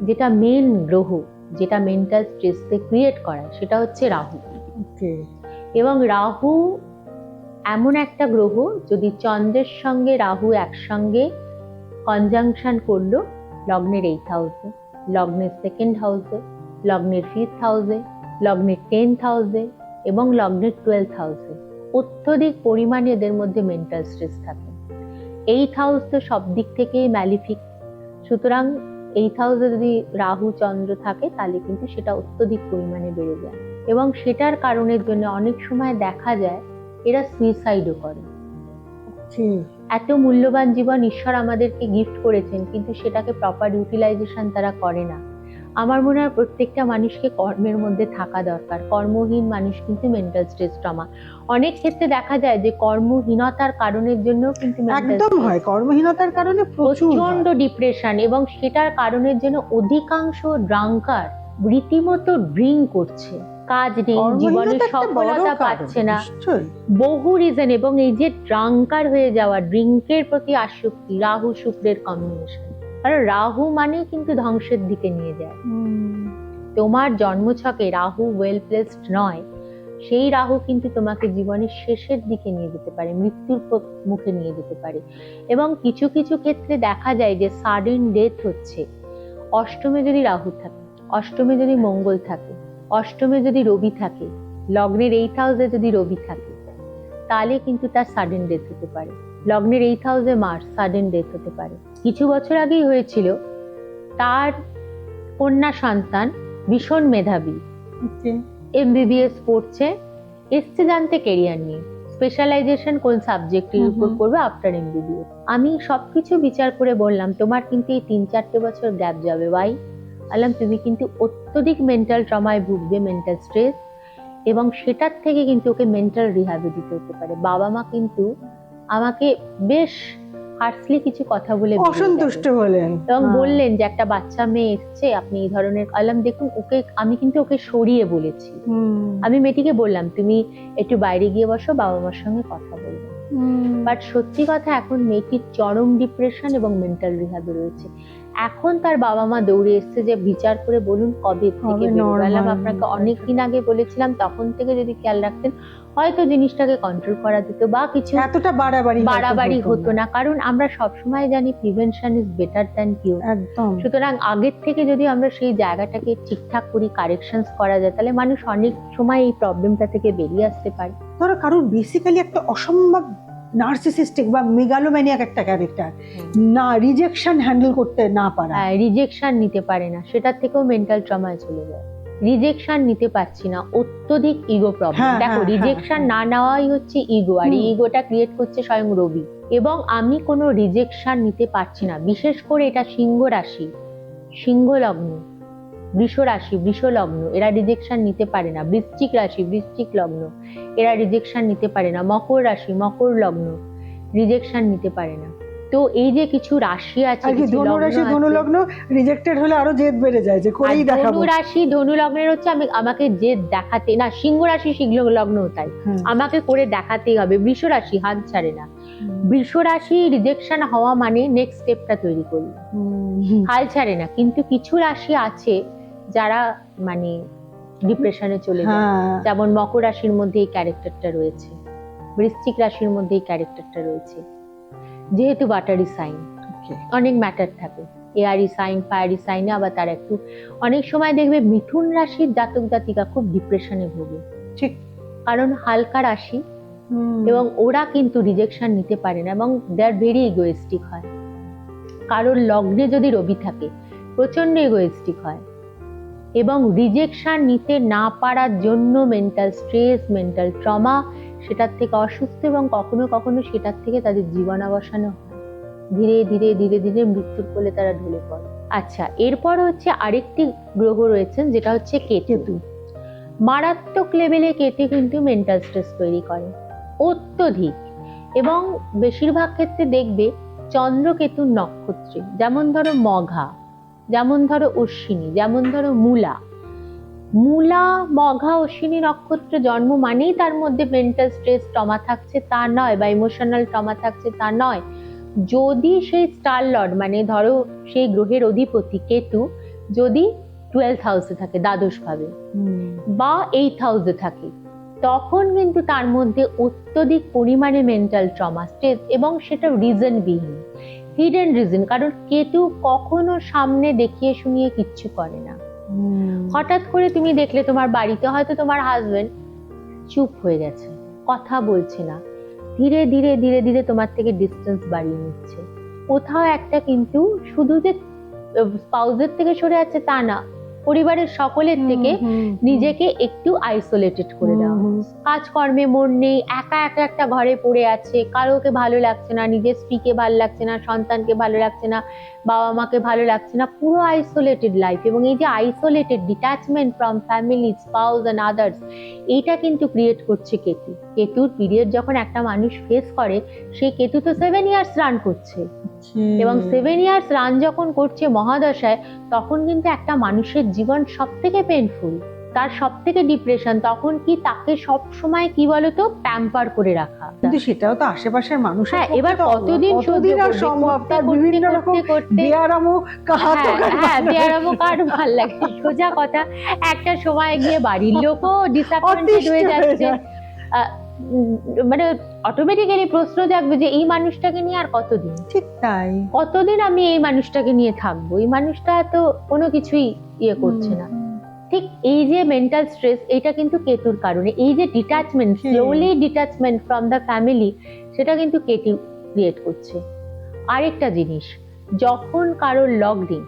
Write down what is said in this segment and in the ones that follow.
যেটা মেন গ্রহ, যেটা মেন্টাল স্ট্রেসকে ক্রিয়েট করায়, সেটা হচ্ছে রাহু। এবং রাহু এমন একটা গ্রহ, যদি চন্দ্রের সঙ্গে রাহু একসঙ্গে কনজাংশন করলো লগ্নের 8th হাউসে, লগ্নের 2nd হাউসে, লগ্নের 5th হাউসে, লগ্নের 10th হাউসে এবং লগ্নের 12th হাউসে, অত্যধিক পরিমাণে এদের মধ্যে মেন্টাল স্ট্রেস থাকে। 8th হাউস তো সব দিক থেকেই ম্যালিফিক, সুতরাং 8th হাউসে যদি রাহু চন্দ্র থাকে তাহলে কিন্তু সেটা অত্যধিক পরিমাণে বেড়ে যায়। এবং সেটার কারণের জন্য অনেক সময় দেখা যায় এরা সুইসাইডও করে। এত মূল্যবান জীবন ঈশ্বর আমাদেরকে গিফট করেছেন, কিন্তু সেটাকে প্রপার ইউটিলাইজেশন তারা করে না। আমার মনে হয় প্রত্যেকটা মানুষকে কর্মের মধ্যে থাকা দরকার। কর্মহীন মানুষ কিন্তু মেন্টাল স্ট্রেস ট্রমা অনেক ক্ষেত্রে দেখা যায় যে কর্মহীনতার কারণের জন্য কিন্তু একদম হয়, কর্মহীনতার কারণে প্রচন্ড ডিপ্রেশন, এবং সেটার কারণের জন্য অধিকাংশ ড্রাঙ্কার রীতিমতো ড্রিঙ্ক করছে, কাজ নেই, জীবনে সফলতা পাচ্ছে না, বহু রিজন। এবং এই যে ড্রাঙ্কার হয়ে যাওয়া, ড্রিঙ্কের প্রতি আসক্তি, রাহু শুক্রের কম্বিনেশন, কারণ রাহু মানে কিন্তু ধ্বংসের দিকে নিয়ে যায়। তোমার জন্মছকে রাহু ওয়েল প্লেসড নয়, সেই রাহু কিন্তু তোমাকে জীবনের শেষের দিকে নিয়ে যেতে পারে, মৃত্যুর মুখে নিয়ে যেতে পারে। এবং কিছু কিছু ক্ষেত্রে দেখা যায় যে সাডেন ডেথ হচ্ছে। অষ্টমে যদি রাহু থাকে, অষ্টমে যদি মঙ্গল থাকে, অষ্টমে যদি রবি থাকে, লগ্নের 8th হাউসে যদি রবি থাকে, তাহলে কিন্তু তার সাডেন ডেথ হতে পারে। লগ্নের 8th হাউসে মার্স, সাডেন ডেথ হতে পারে। কিছু বছর আগেই হয়েছিল, তার কন্যা সন্তান ভীষণ মেধাবী, MBBS পড়ছে, এসছে জানতে কেরিয়ার নিয়ে, স্পেশালাইজেশন কোন সাবজেক্টের উপর করবে আফটার MBBS। আমি সবকিছু বিচার করে বললাম তোমার কিন্তু এই 3-4 বছর গ্যাপ যাবে ভাই। বললাম তুমি কিন্তু অত্যধিক মেন্টাল ট্রমায় ভুগবে, মেন্টাল স্ট্রেস, এবং সেটার থেকে কিন্তু ওকে মেন্টাল রিহ্যাবে দিতে হতে পারে। বাবা মা কিন্তু আমাকে বেশ হার্সলি কিছু কথা বলে অসন্তুষ্ট হলেন এবং বললেন যে একটা বাচ্চা মেয়ে এসছে, আপনি এই ধরনের। আলাম দেখুন, ওকে আমি কিন্তু ওকে সরিয়ে বলেছি। আমি মেয়েটিকে বললাম তুমি একটু বাইরে গিয়ে বসো, বাবা মার সঙ্গে কথা বলবো। বাট সত্যি কথা, এখন মেয়েটির চরম ডিপ্রেশন এবং মেন্টাল রিহ্যাবে রয়েছে। এখন তার বাবা মা দৌড়ে এসছে যে বিচার করে বলুন কবে থেকে বেরোলাম। আপনাকে অনেকদিন আগে বলেছিলাম, তখন থেকে যদি খেয়াল রাখতেন হয়তো জিনিসটাকে কন্ট্রোল করা যেত বা কিছু এতটা বাড়াবাড়ি হতো না। কারণ আমরা সবসময় জানি প্রিভেনশন ইজ বেটার দ্যান কিউর। সুতরাং আগের থেকে যদি আমরা সেই জায়গাটাকে ঠিকঠাক করি, কারেকশনস করা যায়, তাহলে মানুষ অনেক সময় এই প্রবলেমটা থেকে বেরিয়ে আসতে পারে। ধরো কারোর বেসিক্যালি একটা অসম্ভব নার্সিসিস্টিক বা মেগালোম্যানিয়াক একটা ক্যারেক্টার, না রিজেকশন হ্যান্ডেল করতে না পারা, রিজেকশন নিতে পারে না, সেটার থেকেও মেন্টাল ট্রমায় চলে যায়। রিজেকশন নিতে পারছি না, অত্যধিক ইগো প্রবলেম। দেখো, রিজেকশন না নেওয়াই হচ্ছে ইগো, আর ইগোটা ক্রিয়েট করছে স্বয়ং রবি। এবং আমি কোনো রিজেকশন নিতে পারছি না, বিশেষ করে এটা সিংহ রাশি, সিংহ লগ্ন, বৃষ রাশি, বৃষ লগ্ন, এরা রিজেকশন নিতে পারে না। বৃশ্চিক রাশি, বৃশ্চিক লগ্ন, এরা রিজেকশন নিতে পারে না। মকর রাশি, মকর লগ্ন, রিজেকশন নিতে পারে না। তো এই যে কিছু রাশি আছে, ধনু রাশি, ধনু লগ্ন রিজেক্টেড হলে আরো জেদ বেড়ে যায় যে করেই দেখাবো। ধনু রাশি, ধনু লগ্নের হচ্ছে আমাকে জেদ দেখাতে না। সিংহ রাশি, সিংহ লগ্ন তাই আমাকে করে দেখাতেই হবে। বৃষ রাশি হাত ছাড়ে না। বৃষ রাশি রিজেকশন হওয়া মানে নেক্সট স্টেপটা তৈরি করবে, হাল ছাড়ে না। কিন্তু কিছু রাশি আছে যারা মানে ডিপ্রেশনে চলে যায়, যেমন মকর রাশির মধ্যে এই ক্যারেক্টারটা রয়েছে, বৃশ্চিক রাশির মধ্যে এই ক্যারেক্টারটা রয়েছে। যেহেতু ওয়াটারি সাইন, অনেক ম্যাটার থাকে। এয়ারি সাইন, ফায়ারি সাইনে আবার তার একটু অনেক সময় দেখবে মিথুন রাশির জাতক জাতিকা খুব ডিপ্রেশনে ভোগে, ঠিক, কারণ হালকা রাশি এবং ওরা কিন্তু রিজেকশন নিতে পারে না এবং দে আর ভেরি ইগোয়েস্টিক হয়। কারণ লগ্নে যদি রবি থাকে প্রচন্ড ইগোয়েস্টিক হয় এবং রিজেকশন নিতে না পারার জন্য মেন্টাল স্ট্রেস, মেন্টাল ট্রমা, সেটার থেকে অসুস্থ এবং কখনো কখনো সেটার থেকে তাদের জীবনাবসানও হয়। ধীরে ধীরে ধীরে ধীরে মৃত্যুর কোলে তারা ঢলে পড়ে। আচ্ছা, এরপর হচ্ছে আরেকটি গ্রহ রয়েছেন যেটা হচ্ছে কেতু। মারাত্মক লেভেলে কেতু কিন্তু মেন্টাল স্ট্রেস তৈরি করে, অত্যধিক। এবং বেশিরভাগ ক্ষেত্রে দেখবে চন্দ্রকেতুর নক্ষত্রে, যেমন ধরো মঘা, যেমন ধরো অশ্বিনী, যেমন ধরো মূলা, মঘা, অশ্বিনী নক্ষত্রে জন্ম মানেই তার মধ্যে মেন্টাল স্ট্রেস ট্রমা থাকছে তা নয়, বা ইমোশনাল ট্রমা থাকছে তা নয়। যদি সেই স্টার লর্ড মানে ধরো সেই গ্রহের অধিপতি কেতু যদি 12th হাউসে থাকে, দ্বাদশ ভাবে, বা 8th হাউসে থাকে, তখন কিন্তু তার মধ্যে অত্যধিক পরিমাণে মেন্টাল ট্রমা, স্ট্রেস, এবং সেটা রিজনবিহীন, হিডেন রিজন। কারণ কেতু কখনো সামনে দেখিয়ে শুনিয়ে কিচ্ছু করে না। হঠাৎ করে তুমি দেখলে তোমার বাড়িতে হয়তো তোমার হাজবেন্ড চুপ হয়ে গেছে, কথা বলছে না, ধীরে ধীরে ধীরে ধীরে তোমার থেকে ডিস্টেন্স বাড়িয়ে নিচ্ছে। কোথাও একটা কিন্তু শুধু যে স্পাউসের থেকে সরে আছে তা না, পরিবারের সকলের থেকে নিজেকে একটু আইসোলেটেড করে দেওয়া। কাজকর্মে মন নেই, একা একা একটা ঘরে পড়ে আছে, কারোকে ভালো লাগছে না, নিজের স্ত্রীকে ভালো লাগছে না, সন্তানকে ভালো লাগছে না, বাবা মাকে ভালো লাগছে না, পুরো আইসোলেটেড লাইফ। এবং এই যে isolated, detachment from family, spouse and others, এইটা কিন্তু ক্রিয়েট করছে কেতু। কেতুর পিরিয়ড যখন একটা মানুষ ফেস করে, সেই কেতু তো 7 ইয়ার্স রান করছে, এবং 7 ইয়ার্স রান যখন করছে মহাদশায়, তখন কিন্তু একটা মানুষের জীবন সব থেকে পেইনফুল, তার সব থেকে ডিপ্রেশন। তখন কি তাকে সব সময় কি বলতো প্যাম্পার করে রাখা, কিন্তু সেটাও তো আশেপাশের মানুষের হ্যাঁ, এবার কতদিন আর সম্ভব, তার বিভিন্ন রকম বেয়ারামো কাহাতো, হ্যাঁ বেয়ারামো কার ভাল লাগে, সোজা কথা। একটা সময় গিয়ে বাড়ির লোকও ডিসঅ্যাপয়েন্টেড হয়ে যাচ্ছে, মানে অটোমেটিক্যালি প্রশ্ন জাগবে যে এই মানুষটাকে নিয়ে আর কতদিন, ঠিক তাই, কতদিন আমি এই মানুষটাকে নিয়ে থাকবো, এই মানুষটা তো কোনো কিছুই ইয়ে করছে না। ঠিক এই যে মেন্টাল স্ট্রেস, এটা কিন্তু কেতুর কারণে। এই যে detachment, slowly detachment from the family, সেটা কিন্তু কেতু ক্রিয়েট করছে। আরেকটা জিনিস, যখন কারোর লগ্নে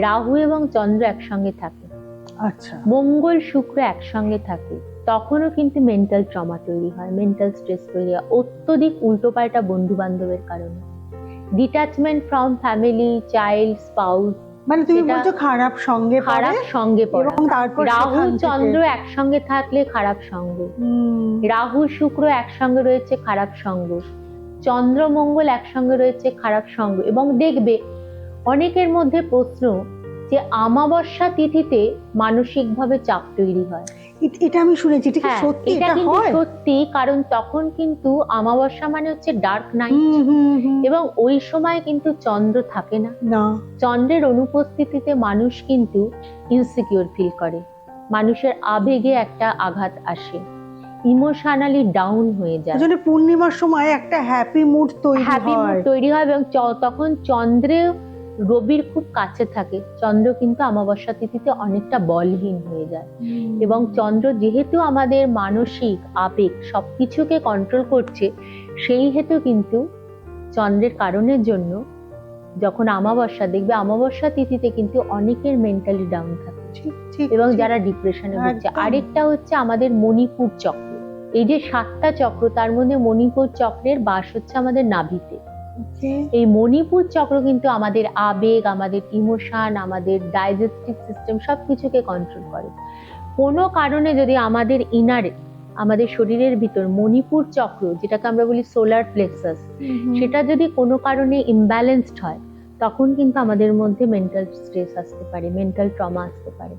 রাহু এবং চন্দ্র একসঙ্গে থাকে, আচ্ছা, মঙ্গল শুক্র একসঙ্গে থাকে, তখনও কিন্তু মেন্টাল ট্রমা তৈরি হয়, মেন্টাল স্ট্রেস তৈরি হয়, অত্যধিক উল্টোপাল্টা বন্ধু বান্ধবের কারণে। Detachment from family, child, spouse, মানে তুমি বলছো খারাপ সঙ্গে পড়ে, এবং তারপর রাহু চন্দ্র একসঙ্গে থাকলে খারাপ সঙ্গ, রাহু শুক্র একসঙ্গে রয়েছে খারাপ সঙ্গ, চন্দ্র মঙ্গল একসঙ্গে রয়েছে খারাপ সঙ্গ। এবং দেখবে অনেকের মধ্যে প্রশ্ন যে অমাবস্যা তিথিতে মানসিকভাবে চাপ তৈরি হয়, এটা আমি শুনেছি, ঠিক সত্যি এটা কিন্তু সত্যি। কারণ তখন কিন্তু অমাবস্যা মানে হচ্ছে ডার্ক নাইট, এবং ওই সময় কিন্তু চন্দ্র থাকে না। চন্দ্রের অনুপস্থিতিতে মানুষ কিন্তু ইনসিকিউর ফিল করে, মানুষের আবেগে একটা আঘাত আসে, ইমোশনালি ডাউন হয়ে যায়। আসলে পূর্ণিমার সময় একটা হ্যাপি মুড তৈরি হয়, এবং তখন চন্দ্রে রবির খুব কাছে থাকে, চন্দ্র কিন্তু অমাবস্যা তিথিতে অনেকটা বলহীন হয়ে যায়। এবং চন্দ্র যেহেতু আমাদের মানসিক আবেগ সবকিছুকে কন্ট্রোল করছে, সেই হেতু কিন্তু চন্দ্রের কারণের জন্য যখন অমাবস্যা, দেখবে অমাবস্যা তিথিতে কিন্তু অনেকের মেন্টালি ডাউন থাকে, এবং যারা ডিপ্রেশনে ভুগছে। আরেকটা হচ্ছে আমাদের মণিপুর চক্র, এই যে 7টা চক্র, তার মধ্যে মণিপুর চক্রের বাস হচ্ছে আমাদের নাভিতে। এই মণিপুর চক্র কিন্তু আমাদের আবেগ, আমাদের ইমোশন, আমাদের ডাইজেস্টিভ সিস্টেম সবকিছুকে কন্ট্রোল করে। কোনো কারণে যদি আমাদের ইনারে, আমাদের শরীরের ভিতর মণিপুর চক্র, যেটাকে আমরা বলি সোলার প্লেক্সাস, সেটা যদি কোনো কারণে ইমব্যালেন্সড হয়, তখন কিন্তু আমাদের মধ্যে মেন্টাল স্ট্রেস আসতে পারে, মেন্টাল ট্রমা আসতে পারে,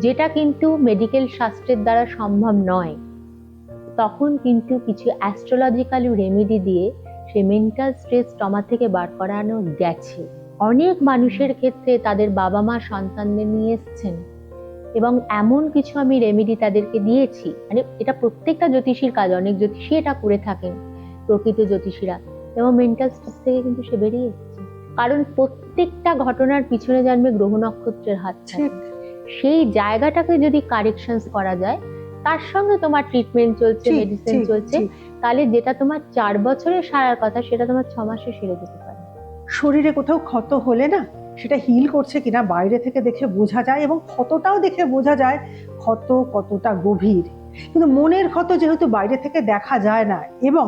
যেটা কিন্তু মেডিকেল শাস্ত্রের দ্বারা সম্ভব নয়। তখন কিন্তু কিছু অ্যাস্ট্রোলজিক্যাল রেমেডি দিয়ে সেই মেন্টাল স্ট্রেস ট্রমা থেকে বার করানো গেছে। অনেক মানুষের ক্ষেত্রে তাদের বাবা মা সন্তানদের নিয়ে এসছেন, এবং এমন কিছু আমি রেমেডি তাদেরকে দিয়েছি, মানে এটা প্রত্যেকটা জ্যোতিষীর কাজ, অনেক জ্যোতিষী এটা করে থাকেন, প্রকৃত জ্যোতিষীরা, এবং মেন্টাল স্ট্রেস থেকে কিন্তু সে বেরিয়ে এসেছে। কারণ প্রত্যেকটা ঘটনার পিছনে জানবে গ্রহ নক্ষত্রের হাত থাকে। সেই জায়গাটাকে যদি কারেকশনস করা যায়, তার সঙ্গে তোমার ট্রিটমেন্ট চলছে, মেডিসিন চলছে, তাহলে যেটা তোমার 4 বছরে সারার কথা, সেটা তোমার 6 মাসে সেরে যেতে পারে। শরীরে কোথাও ক্ষত হলে না, সেটা হিল করছে কিনা বাইরে থেকে দেখে বোঝা যায়, এবং ক্ষতটাও দেখে বোঝা যায় ক্ষত কতটা গভীর। কিন্তু মনের ক্ষত যেহেতু বাইরে থেকে দেখা যায় না, এবং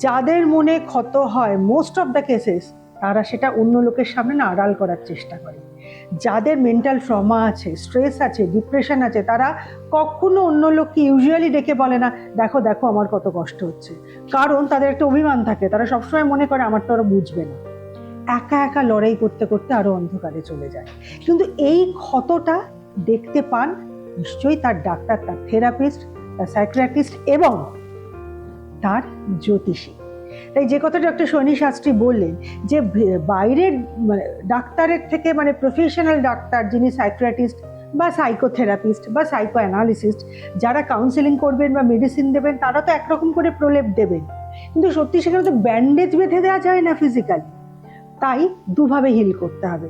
যাদের মনে ক্ষত হয় মোস্ট অফ দ্য কেসেস, তারা সেটা অন্য লোকের সামনে না আড়াল করার চেষ্টা করে। যাদের মেন্টাল ট্রমা আছে, স্ট্রেস আছে, ডিপ্রেশন আছে, তারা কখনো অন্য লোককে ইউজুয়ালি ডেকে বলে না, দেখো দেখো আমার কত কষ্ট হচ্ছে, কারণ তাদের একটা অভিমান থাকে, তারা সবসময় মনে করে আমার তো ওরা বুঝবে না। একা একা লড়াই করতে করতে আরো অন্ধকারে চলে যায়। কিন্তু এই ক্ষতটা দেখতে পান নিশ্চয়ই তার ডাক্তার, তার থেরাপিস্ট, তার সাইকিয়াট্রিস্ট এবং তার জ্যোতিষী। তাই যে কথা ডক্টর সোহিনী শাস্ত্রী বললেন যে বাইরের মানে ডাক্তারের থেকে মানে প্রফেশনাল ডাক্তার যিনি সাইকিয়াট্রিস্ট বা সাইকোথেরাপিস্ট বা সাইকো অ্যানালিসিস্ট যারা কাউন্সেলিং করবেন বা মেডিসিন দেবেন তারা তো একরকম করে প্রলেপ দেবেন, কিন্তু সত্যি সেখানে তো ব্যান্ডেজ বেঁধে দেওয়া যায় না ফিজিক্যালি। তাই দুভাবে হিল করতে হবে,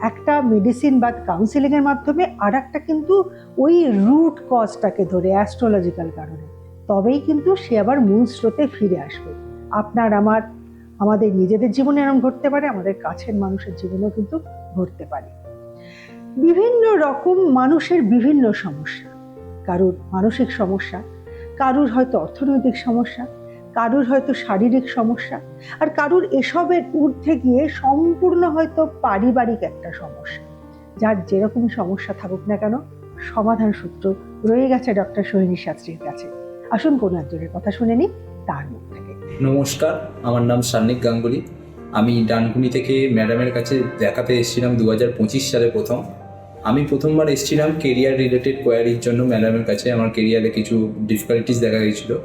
একটা মেডিসিন বা কাউন্সেলিংয়ের মাধ্যমে, আর একটা কিন্তু ওই রুট কজটাকে ধরে অ্যাস্ট্রোলজিক্যাল কারণে, তবেই কিন্তু সে আবার মূল স্রোতে ফিরে আসবে। আপনার আমাদের নিজেদের জীবনে এরকম ঘটতে পারে, আমাদের কাছের মানুষের জীবনেও কিন্তু ঘটতে পারে। বিভিন্ন রকম মানুষের বিভিন্ন সমস্যা, কারুর মানসিক সমস্যা, কারুর হয়তো অর্থনৈতিক সমস্যা, কারুর হয়তো শারীরিক সমস্যা, আর কারুর এসবের ঊর্ধ্বে গিয়ে সম্পূর্ণ হয়তো পারিবারিক একটা সমস্যা। যার যেরকম সমস্যা থাকুক না কেন, সমাধান সূত্র রয়ে গেছে ডক্টর সোহিনী শাস্ত্রীর কাছে। আসুন কোনো একজনের কথা শুনে নিই তার মুখ থেকে। নমস্কার, আমার নাম সান্নিক গাঙ্গুলি। আমি ডানকুনি থেকে ম্যাডামের কাছে দেখাতে এসেছিলাম 2025 সালে প্রথম। আমি প্রথমবার এসেছিলাম কেরিয়ার রিলেটেড কোয়ারির জন্য ম্যাডামের কাছে। আমার কেরিয়ারে কিছু ডিফিকাল্টিস দেখা গিয়েছিলো।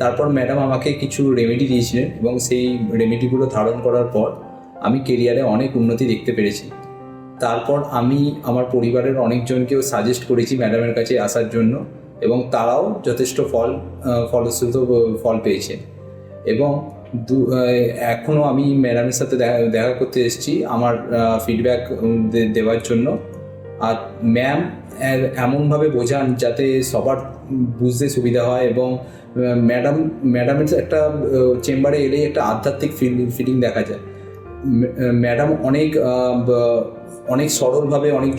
তারপর ম্যাডাম আমাকে কিছু রেমেডি দিয়েছিলেন এবং সেই রেমেডিগুলো ধারণ করার পর আমি কেরিয়ারে অনেক উন্নতি দেখতে পেরেছি। তারপর আমি আমার পরিবারের অনেকজনকেও সাজেস্ট করেছি ম্যাডামের কাছে আসার জন্য এবং তারাও যথেষ্ট ফলশ্রুত ফল পেয়েছে। এবং এখনও আমি ম্যাডামের সাথে দেখা করতে এসেছি আমার ফিডব্যাক দেওয়ার জন্য। আর ম্যাম এমনভাবে বোঝান যাতে সবার বুঝতে সুবিধা হয় এবং ম্যাডামের একটা চেম্বারে এলেই একটা আধ্যাত্মিক ফিলিং দেখা যায়। ম্যাডাম অনেক সরলভাবে অনেক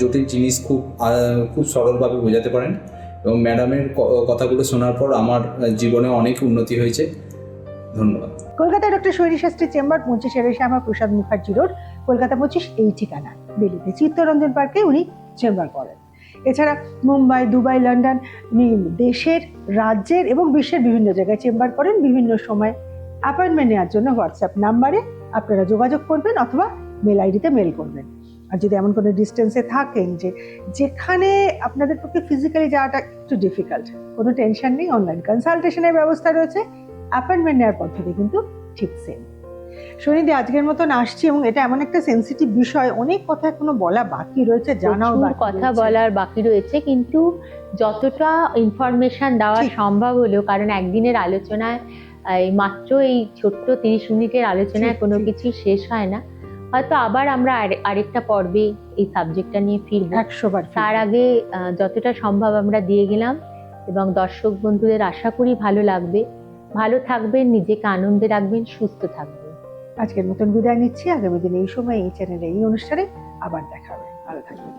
জটিল জিনিস খুব সরলভাবে বোঝাতে পারেন এবং ম্যাডামের কথাগুলো শোনার পর আমার জীবনে অনেক উন্নতি হয়েছে। ধন্যবাদ। কলকাতায় ডক্টর সোহিনী শাস্ত্রী চেম্বার 25 শ্যামা প্রসাদ মুখার্জি রোড, কলকাতা 25 এই ঠিকানা। দিল্লিতে চিত্তরঞ্জন পার্কে উনি চেম্বার করেন। এছাড়া মুম্বাই, দুবাই, লন্ডন, উনি দেশের, রাজ্যের এবং বিশ্বের বিভিন্ন জায়গায় চেম্বার করেন। বিভিন্ন সময় অ্যাপয়েন্টমেন্ট নেওয়ার জন্য হোয়াটসঅ্যাপ নাম্বারে আপনারা যোগাযোগ করবেন অথবা মেল আইডিতে মেল করবেন। আর যদি এমন কোনো ডিস্টেন্সে থাকেন যেখানে আপনাদের পক্ষে ফিজিক্যালি যাওয়াটা একটু ডিফিকাল্ট, কোনো টেনশন নেই, অনলাইন কনসালটেশনের ব্যবস্থা রয়েছে। অ্যাপয়েন্টমেন্ট নেওয়ার পদ্ধতি কিন্তু ঠিক সেম। সোহিনীদি, আজকের মতন আসছি এবং এটা এমন একটা সেন্সিটিভ বিষয়, অনেক কথা এখনো বলা বাকি রয়েছে, জানাও কথা বলার বাকি রয়েছে, কিন্তু যতটা ইনফরমেশন দেওয়া সম্ভব হলো, কারণ একদিনের আলোচনায় মাত্র এই ছোট্ট 30 মিনিটের আলোচনায় কোনো কিছু শেষ হয় না। হয়তো আবার আমরা আরেকটা পর্বে এই সাবজেক্টটা নিয়ে ফিরবো 100 বার। তার আগে যতটা সম্ভব আমরা দিয়ে গেলাম এবং দর্শক বন্ধুদের আশা করি ভালো লাগবে। ভালো থাকবেন, নিজেকে আনন্দে রাখবেন, সুস্থ থাকবেন। আজকের মতন বিদায় নিচ্ছি। আগামী দিনে এই সময় এই চ্যানেলে এই অনুষ্ঠানে আবার দেখা হবে। ভালো থাকবেন।